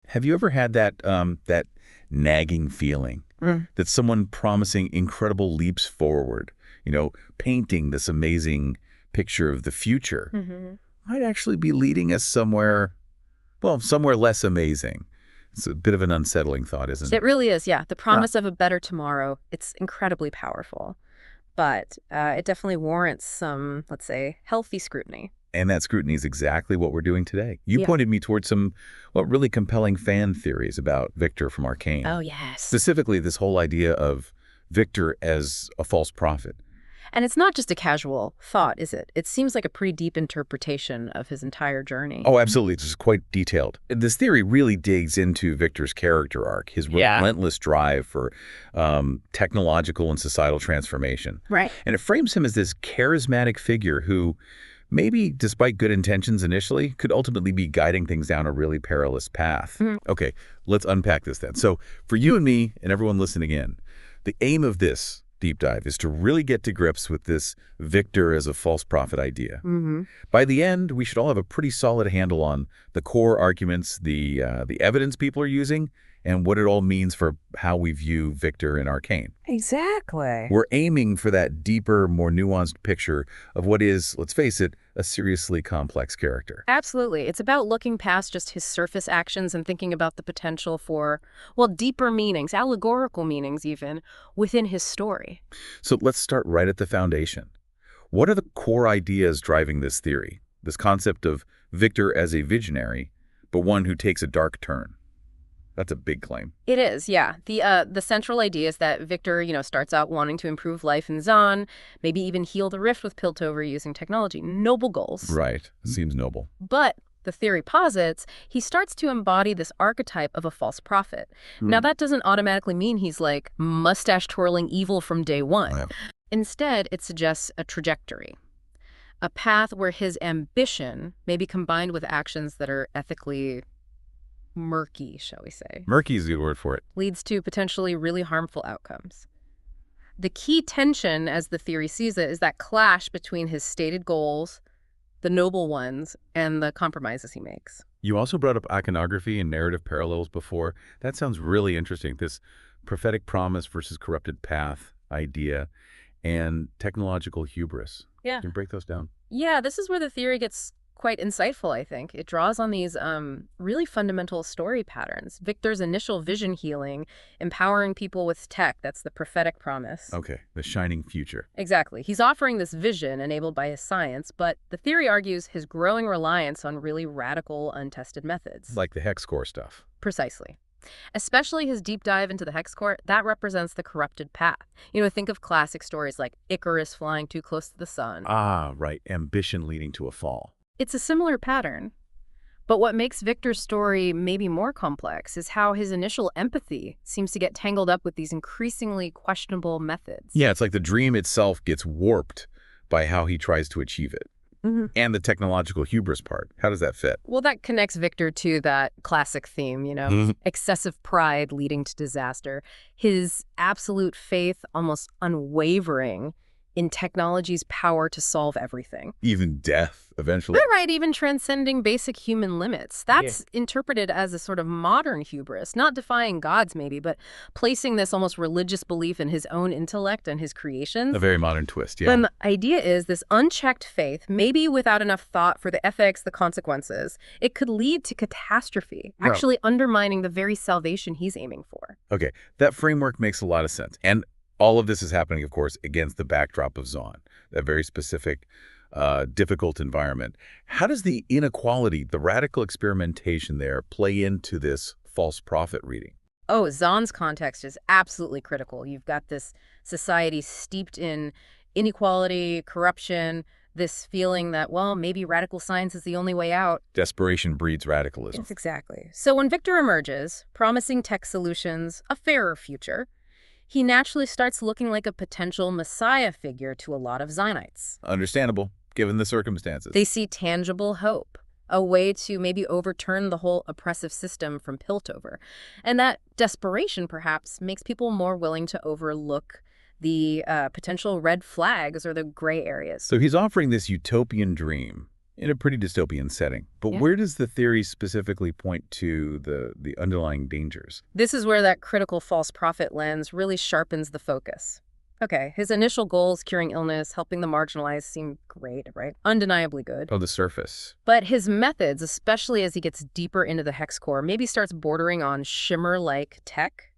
Have you ever had that nagging feeling that someone promising incredible leaps forward, painting this amazing picture of the future, might actually be leading us somewhere, well, somewhere less amazing? It's a bit of an unsettling thought, isn't it? It really is, yeah. The promise of a better tomorrow, it's incredibly powerful. But it definitely warrants some, let's say, healthy scrutiny. And that scrutiny is exactly what we're doing today. You Yeah. pointed me towards some, really compelling fan theories about Viktor from Arcane. Oh, yes. Specifically, this whole idea of Viktor as a false prophet. And it's not just a casual thought, is it? It seems like a pretty deep interpretation of his entire journey. Oh, absolutely. It's quite detailed. This theory really digs into Viktor's character arc, his relentless drive for technological and societal transformation. Right. And it frames him as this charismatic figure who, maybe despite good intentions initially, could ultimately be guiding things down a really perilous path. Okay, let's unpack this then. So for you and me and everyone listening in, the aim of this deep dive is to really get to grips with this Viktor as a false prophet idea. By the end, we should all have a pretty solid handle on the core arguments, the evidence people are using, and what it all means for how we view Viktor in Arcane. Exactly. We're aiming for that deeper, more nuanced picture of what is, let's face it, a seriously complex character. Absolutely. It's about looking past just his surface actions and thinking about the potential for, well, deeper meanings, allegorical meanings even, within his story. So let's start right at the foundation. What are the core ideas driving this theory, this concept of Viktor as a visionary, but one who takes a dark turn? That's a big claim. It is, yeah. The central idea is that Viktor, starts out wanting to improve life in Zaun, maybe even heal the rift with Piltover using technology. Noble goals. Right. Seems noble. But the theory posits he starts to embody this archetype of a false prophet. Now, that doesn't automatically mean he's like mustache-twirling evil from day one. Yeah. Instead, it suggests a trajectory, a path where his ambition may be combined with actions that are ethically murky, shall we say. Murky is a good word for it. Leads to potentially really harmful outcomes. The key tension, as the theory sees it, is that clash between his stated goals, the noble ones, and the compromises he makes. You also brought up iconography and narrative parallels before. That sounds really interesting. This prophetic promise versus corrupted path idea and technological hubris. Yeah. Can you break those down? Yeah, this is where the theory gets quite insightful, I think. It draws on these really fundamental story patterns. Viktor's initial vision healing, empowering people with tech, that's the prophetic promise. Okay, the shining future. Exactly. He's offering this vision enabled by his science, but the theory argues his growing reliance on really radical, untested methods. Like the hex core stuff. Precisely. Especially his deep dive into the hex core, that represents the corrupted path. Think of classic stories like Icarus flying too close to the sun. Ah, right. Ambition leading to a fall. It's a similar pattern. But what makes Viktor's story maybe more complex is how his initial empathy seems to get tangled up with these increasingly questionable methods. Yeah, it's like the dream itself gets warped by how he tries to achieve it. And the technological hubris part. How does that fit? Well, that connects Viktor to that classic theme, excessive pride leading to disaster. His absolute faith, almost unwavering, in technology's power to solve everything. Even death, eventually. Right, even transcending basic human limits. That's interpreted as a sort of modern hubris, not defying gods maybe, but placing this almost religious belief in his own intellect and his creations. A very modern twist, yeah. Then the idea is this unchecked faith, maybe without enough thought for the ethics, the consequences, it could lead to catastrophe, actually undermining the very salvation he's aiming for. Okay, that framework makes a lot of sense. And all of this is happening, of course, against the backdrop of Zaun, that very specific, difficult environment. How does the inequality, the radical experimentation there, play into this false prophet reading? Oh, Zaun's context is absolutely critical. You've got this society steeped in inequality, corruption, this feeling that, well, maybe radical science is the only way out. Desperation breeds radicalism. Yes, exactly. So when Viktor emerges, promising tech solutions, a fairer future, he naturally starts looking like a potential messiah figure to a lot of Zaunites. Understandable, given the circumstances. They see tangible hope, a way to maybe overturn the whole oppressive system from Piltover. And that desperation, perhaps, makes people more willing to overlook the potential red flags or the gray areas. So he's offering this utopian dream In a pretty dystopian setting. But Yeah. where does the theory specifically point to the underlying dangers? This is where that critical false prophet lens really sharpens the focus. Okay, his initial goals, curing illness, helping the marginalized, seem great, right? Undeniably good. Oh, the surface. But his methods, especially as he gets deeper into the hex core, maybe starts bordering on shimmer-like tech.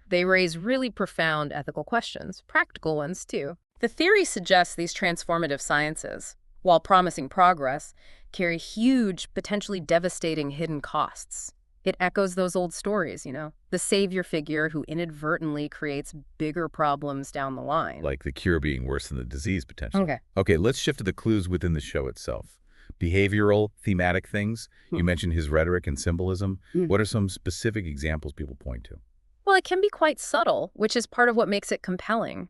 They raise really profound ethical questions, practical ones too. The theory suggests these transformative sciences, while promising progress, carry huge, potentially devastating hidden costs. It echoes those old stories, the savior figure who inadvertently creates bigger problems down the line. Like the cure being worse than the disease, potentially. Okay. Okay, let's shift to the clues within the show itself. Behavioral, thematic things. You mentioned his rhetoric and symbolism. What are some specific examples people point to? Well, it can be quite subtle, which is part of what makes it compelling.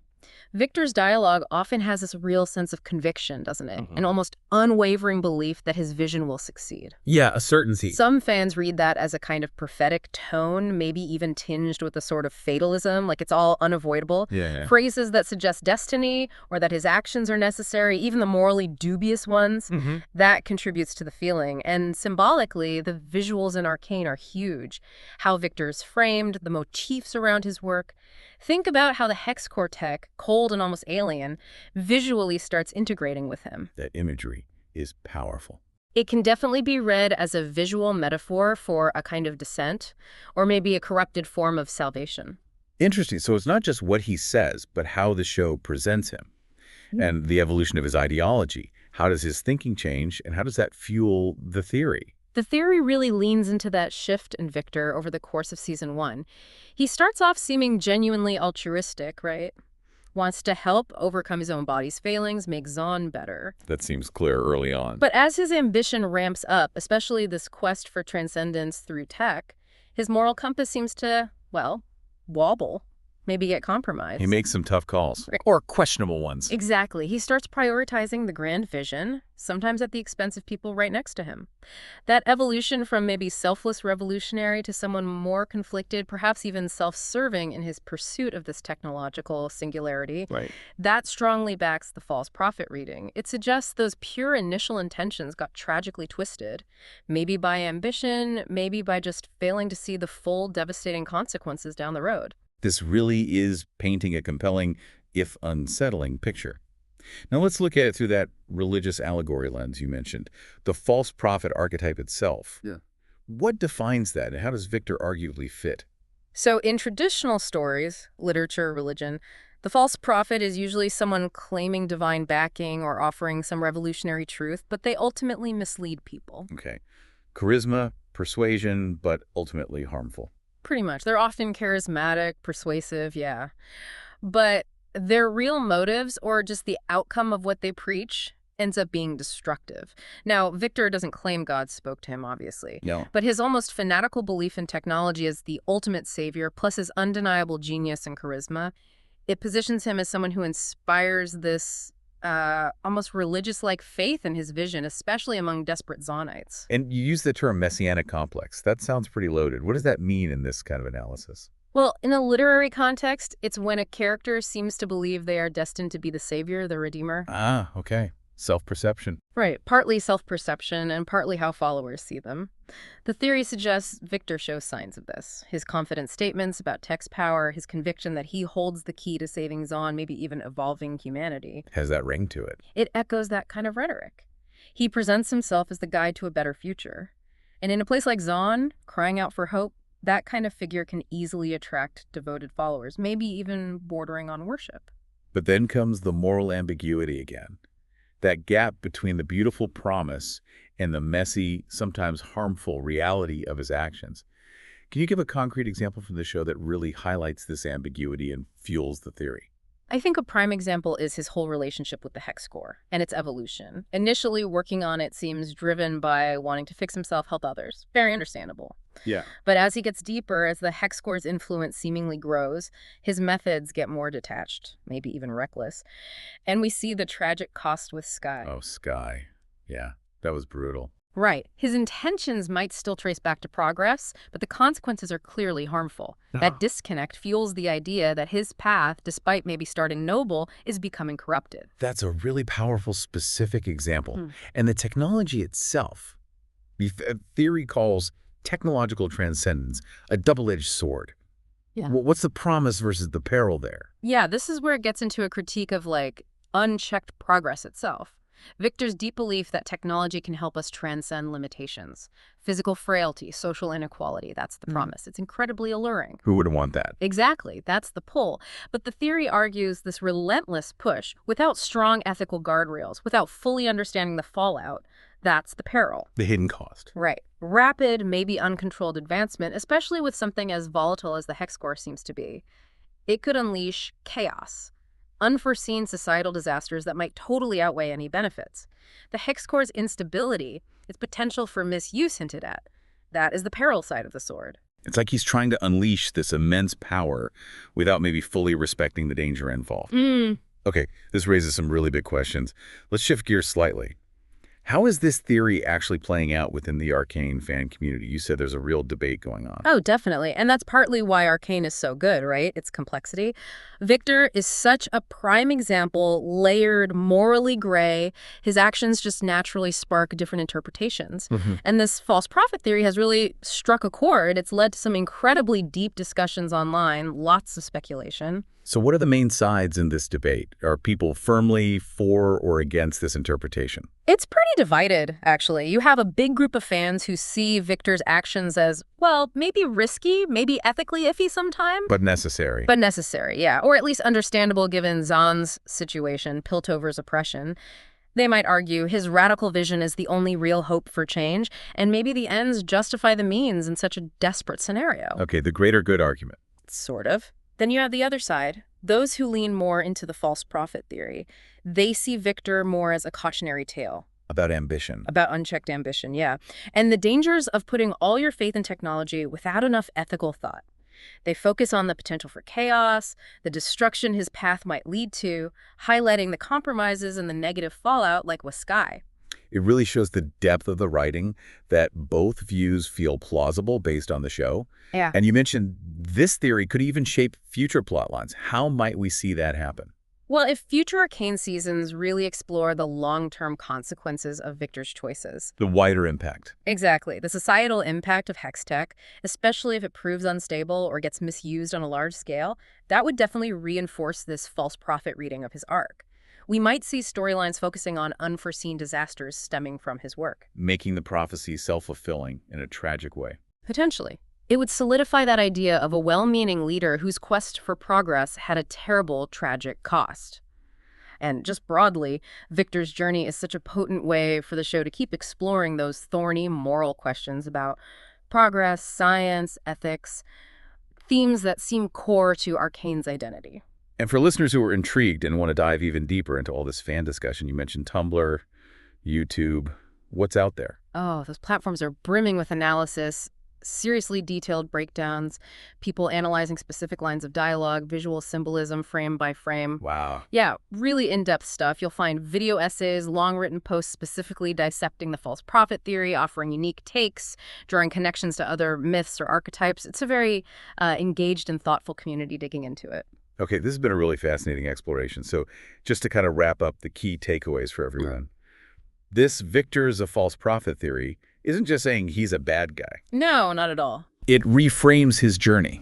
Victor's dialogue often has this real sense of conviction, doesn't it? An almost unwavering belief that his vision will succeed. Yeah, a certainty. Some fans read that as a kind of prophetic tone, maybe even tinged with a sort of fatalism, like it's all unavoidable. Yeah. Phrases that suggest destiny or that his actions are necessary, even the morally dubious ones, that contributes to the feeling. And symbolically, the visuals in Arcane are huge. How Victor's framed, the motifs around his work. Think about how the hex core tech, cold and almost alien, visually starts integrating with him. That imagery is powerful. It can definitely be read as a visual metaphor for a kind of descent, or maybe a corrupted form of salvation. Interesting. So it's not just what he says, but how the show presents him and the evolution of his ideology. How does his thinking change, and how does that fuel the theory? The theory really leans into that shift in Victor over the course of season 1. He starts off seeming genuinely altruistic, right? Wants to help overcome his own body's failings, make Zaun better. That seems clear early on. But as his ambition ramps up, especially this quest for transcendence through tech, his moral compass seems to, well, wobble, maybe get compromised. He makes some tough calls, or questionable ones. Exactly. He starts prioritizing the grand vision, sometimes at the expense of people right next to him. That evolution from maybe selfless revolutionary to someone more conflicted, perhaps even self-serving in his pursuit of this technological singularity, that strongly backs the false prophet reading. It suggests those pure initial intentions got tragically twisted, maybe by ambition, maybe by just failing to see the full devastating consequences down the road. This really is painting a compelling, if unsettling, picture. Now let's look at it through that religious allegory lens you mentioned, the false prophet archetype itself. Yeah. What defines that, and how does Victor arguably fit? So in traditional stories, literature, religion, the false prophet is usually someone claiming divine backing or offering some revolutionary truth, but they ultimately mislead people. Okay. Charisma, persuasion, but ultimately harmful. Pretty much. They're often charismatic, persuasive, yeah. But their real motives, or just the outcome of what they preach, ends up being destructive. Now, Victor doesn't claim God spoke to him, obviously. No. But his almost fanatical belief in technology as the ultimate savior, plus his undeniable genius and charisma, it positions him as someone who inspires this almost religious-like faith in his vision, especially among desperate Zaunites. And you use the term messianic complex. That sounds pretty loaded. What does that mean in this kind of analysis? Well, in a literary context, it's when a character seems to believe they are destined to be the savior, the redeemer. Ah, okay. Self-perception. Right, partly self-perception and partly how followers see them. The theory suggests Victor shows signs of this. His confident statements about tech's power, his conviction that he holds the key to saving Zaun, maybe even evolving humanity. Has that ring to it. It echoes that kind of rhetoric. He presents himself as the guide to a better future. And in a place like Zaun, crying out for hope, that kind of figure can easily attract devoted followers, maybe even bordering on worship. But then comes the moral ambiguity again. That gap between the beautiful promise and the messy, sometimes harmful reality of his actions. Can you give a concrete example from the show that really highlights this ambiguity and fuels the theory? I think a prime example is his whole relationship with the hex core and its evolution. Initially, working on it seems driven by wanting to fix himself, help others. Very understandable. Yeah. But as he gets deeper, as the hex core's influence seemingly grows, his methods get more detached, maybe even reckless. And we see the tragic cost with Sky. Oh, Sky. Yeah, that was brutal. Right. His intentions might still trace back to progress, but the consequences are clearly harmful. That disconnect fuels the idea that his path, despite maybe starting noble, is becoming corrupted. That's a really powerful, specific example. Hmm. And the technology itself, theory calls technological transcendence a double-edged sword. Yeah. What's the promise versus the peril there? Yeah, this is where it gets into a critique of, like, unchecked progress itself. Viktor's deep belief that technology can help us transcend limitations. Physical frailty, social inequality, that's the promise. It's incredibly alluring. Who would want that? Exactly, that's the pull. But the theory argues this relentless push, without strong ethical guardrails, without fully understanding the fallout, that's the peril. The hidden cost. Right. Rapid, maybe uncontrolled advancement, especially with something as volatile as the hex core seems to be, it could unleash chaos, unforeseen societal disasters that might totally outweigh any benefits. The hex core's instability, its potential for misuse hinted at, that is the peril side of the sword. It's like he's trying to unleash this immense power without maybe fully respecting the danger involved. Okay, this raises some really big questions. Let's shift gears slightly. How is this theory actually playing out within the Arcane fan community? You said there's a real debate going on. Oh, definitely. And that's partly why Arcane is so good, right? Its complexity. Viktor is such a prime example, layered, morally gray. His actions just naturally spark different interpretations. And this false prophet theory has really struck a chord. It's led to some incredibly deep discussions online, lots of speculation. So what are the main sides in this debate? Are people firmly for or against this interpretation? It's pretty divided, actually. You have a big group of fans who see Viktor's actions as, well, maybe risky, maybe ethically iffy sometime. But necessary. But necessary, yeah. Or at least understandable given Zaun's situation, Piltover's oppression. They might argue his radical vision is the only real hope for change, and maybe the ends justify the means in such a desperate scenario. Okay, the greater good argument. Sort of. Then you have the other side, those who lean more into the false prophet theory. They see Viktor more as a cautionary tale. About ambition. About unchecked ambition, yeah. And the dangers of putting all your faith in technology without enough ethical thought. They focus on the potential for chaos, the destruction his path might lead to, highlighting the compromises and the negative fallout like with Sky. It really shows the depth of the writing that both views feel plausible based on the show. Yeah. And you mentioned this theory could even shape future plotlines. How might we see that happen? Well, if future Arcane seasons really explore the long-term consequences of Viktor's choices. The wider impact. Exactly. The societal impact of hex tech, especially if it proves unstable or gets misused on a large scale, that would definitely reinforce this false prophet reading of his arc. We might see storylines focusing on unforeseen disasters stemming from his work. Making the prophecy self-fulfilling in a tragic way. Potentially. It would solidify that idea of a well-meaning leader whose quest for progress had a terrible, tragic cost. And just broadly, Viktor's journey is such a potent way for the show to keep exploring those thorny moral questions about progress, science, ethics, themes that seem core to Arcane's identity. And for listeners who are intrigued and want to dive even deeper into all this fan discussion, you mentioned Tumblr, YouTube. What's out there? Oh, those platforms are brimming with analysis, seriously detailed breakdowns, people analyzing specific lines of dialogue, visual symbolism frame by frame. Wow. Yeah, really in-depth stuff. You'll find video essays, long-written posts specifically dissecting the false prophet theory, offering unique takes, drawing connections to other myths or archetypes. It's a very engaged and thoughtful community digging into it. Okay, this has been a really fascinating exploration. So just to kind of wrap up the key takeaways for everyone. This Viktor's a false prophet theory isn't just saying he's a bad guy. No, not at all. It reframes his journey.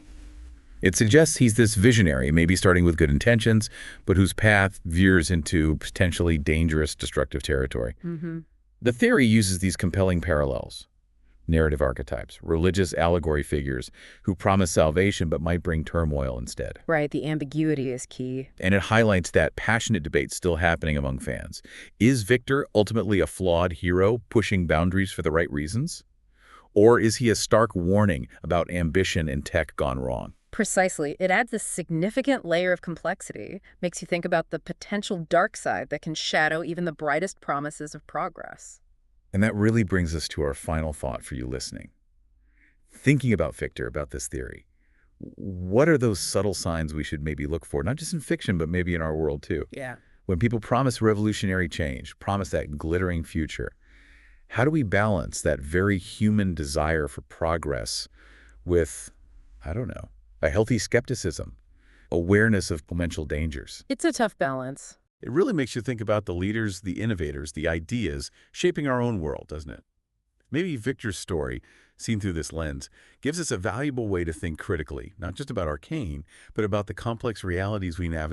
It suggests he's this visionary, maybe starting with good intentions, but whose path veers into potentially dangerous, destructive territory. The theory uses these compelling parallels. Narrative archetypes, religious allegory figures who promise salvation but might bring turmoil instead. Right, the ambiguity is key. And it highlights that passionate debate still happening among fans. Is Viktor ultimately a flawed hero pushing boundaries for the right reasons? Or is he a stark warning about ambition and tech gone wrong? Precisely. It adds a significant layer of complexity, makes you think about the potential dark side that can shadow even the brightest promises of progress. And that really brings us to our final thought for you listening. Thinking about Viktor, about this theory, what are those subtle signs we should maybe look for, not just in fiction, but maybe in our world too? Yeah. When people promise revolutionary change, promise that glittering future, How do we balance that very human desire for progress with, I don't know, a healthy skepticism, awareness of potential dangers? It's a tough balance. It really makes you think about the leaders, the innovators, the ideas shaping our own world, doesn't it? Maybe Victor's story, seen through this lens, gives us a valuable way to think critically, not just about arcane, but about the complex realities we navigate